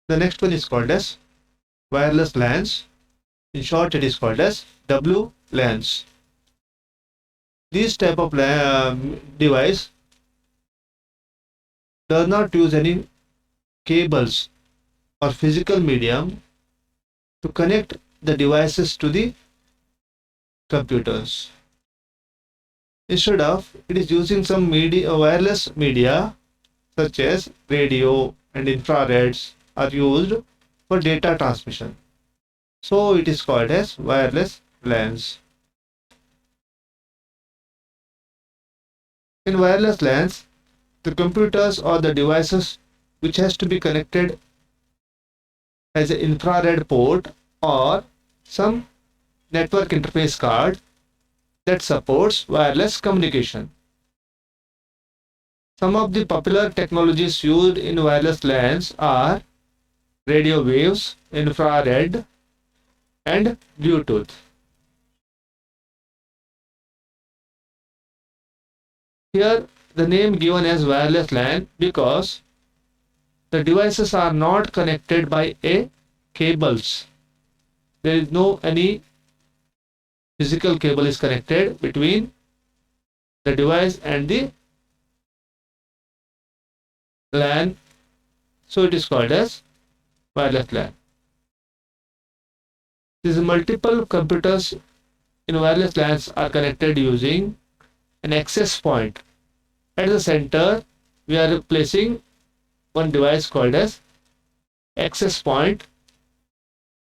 The next one is called as wireless LANs. In short, it is called as WLANs. This type of device does not use any cables or physical medium to connect the devices to the computers. Instead of, it is using some wireless media such as radio and infrareds are used for data transmission. So it is called as wireless LANs. In wireless LANs, the computers or the devices which has to be connected as an infrared port or some network interface card that supports wireless communication. Some of the popular technologies used in wireless LANs are radio waves, infrared, and Bluetooth. Here, the name given as wireless LAN because the devices are not connected by a cables. There is no any physical cable is connected between the device and the LAN, so it is called as wireless LAN. These multiple computers in wireless LANs are connected using an access point. At the center, we are placing one device called as access point.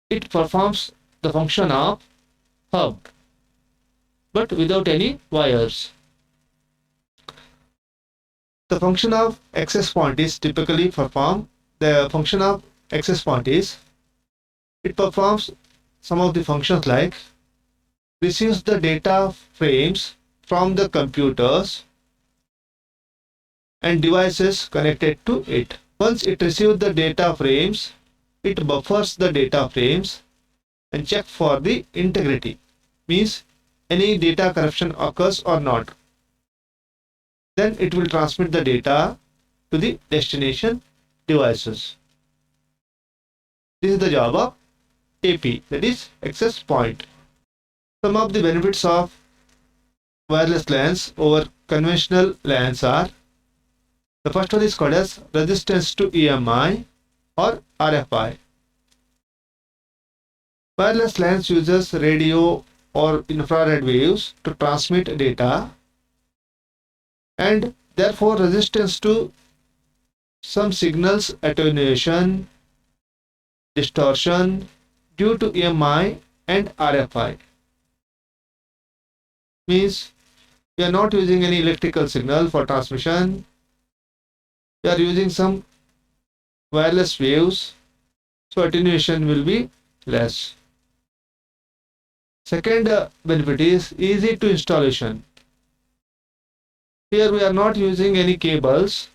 It performs the function of hub, but without any wires. The function of access point is typically perform. The function of access point is it performs some of the functions like receives the data frames from the computers and devices connected to it. Once it receives the data frames, it buffers the data frames and check for the integrity, means any data corruption occurs or not. Then it will transmit the data to the destination devices. This is the job of AP, that is access point. Some of the benefits of wireless LANs over conventional LANs are: the first one is called as resistance to EMI or RFI. Wireless LANs uses radio or infrared waves to transmit data and therefore resistance to some signals attenuation, distortion due to EMI and RFI. Means we are not using any electrical signal for transmission. We are using some wireless waves, so attenuation will be less. Second benefit is easy to installation. Here we are not using any cables,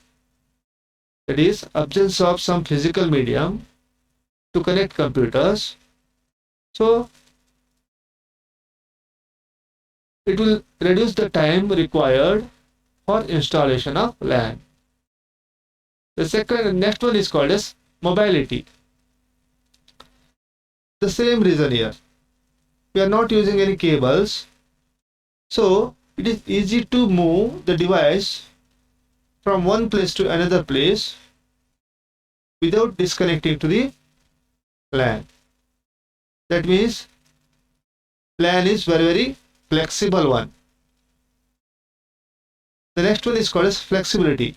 that is absence of some physical medium to connect computers. So it will reduce the time required for installation of LAN. The next one is called as mobility. The same reason here. We are not using any cables, so it is easy to move the device from one place to another place without disconnecting to the LAN. That means LAN is very flexible one. The next one is called as flexibility.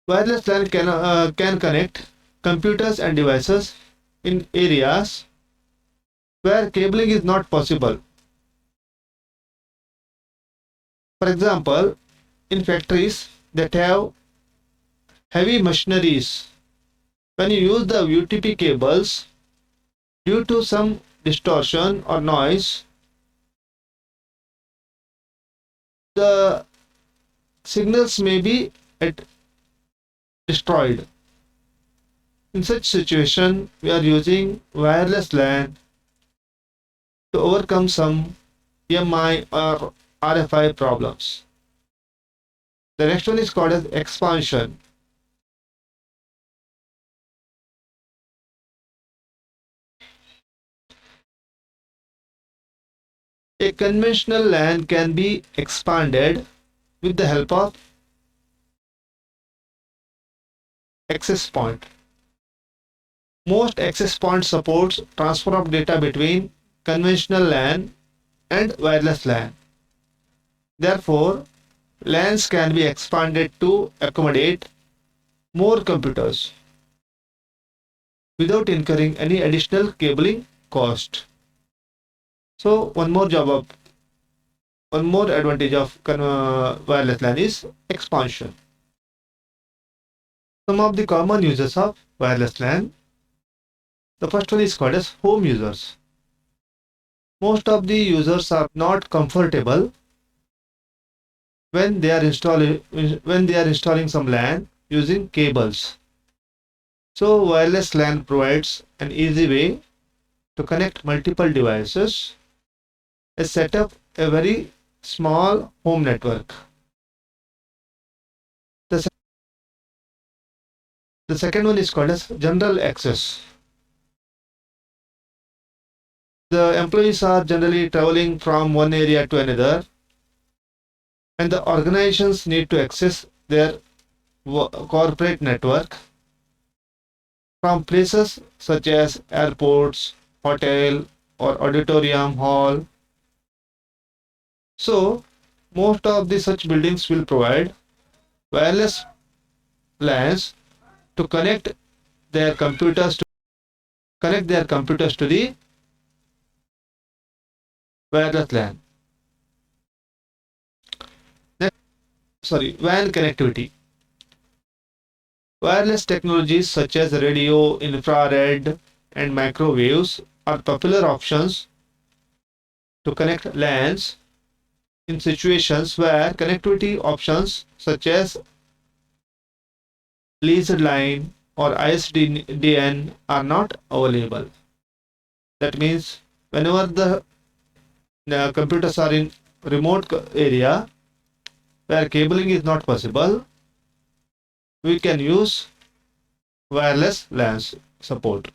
Wireless LAN can connect computers and devices in areas where cabling is not possible. For example, in factories that have heavy machineries, when you use the UTP cables, due to some distortion or noise, the signals may be destroyed. In such situation, we are using wireless LAN to overcome some EMI or RFI problems. The next one is called as expansion. A conventional LAN can be expanded with the help of access point. Most access point supports transfer of data between conventional LAN and wireless LAN. Therefore, LANs can be expanded to accommodate more computers without incurring any additional cabling cost. So one more advantage of wireless LAN is expansion. Some of the common uses of wireless LAN. The first one is called as home users. Most of the users are not comfortable when they are installing some LAN using cables. So wireless LAN provides an easy way to connect multiple devices and set up a very small home network. The, the second one is called as general access. The employees are generally traveling from one area to another, and the organizations need to access their corporate network from places such as airports, hotel, or auditorium hall. So most of the such buildings will provide wireless LANs to their computers to connect their computers to the wireless LAN. Next, WAN connectivity. Wireless technologies such as radio, infrared, and microwaves are popular options to connect LANs in situations where connectivity options such as leased line or ISDN are not available. That means whenever the computers are in remote area where cabling is not possible, we can use wireless LANs support.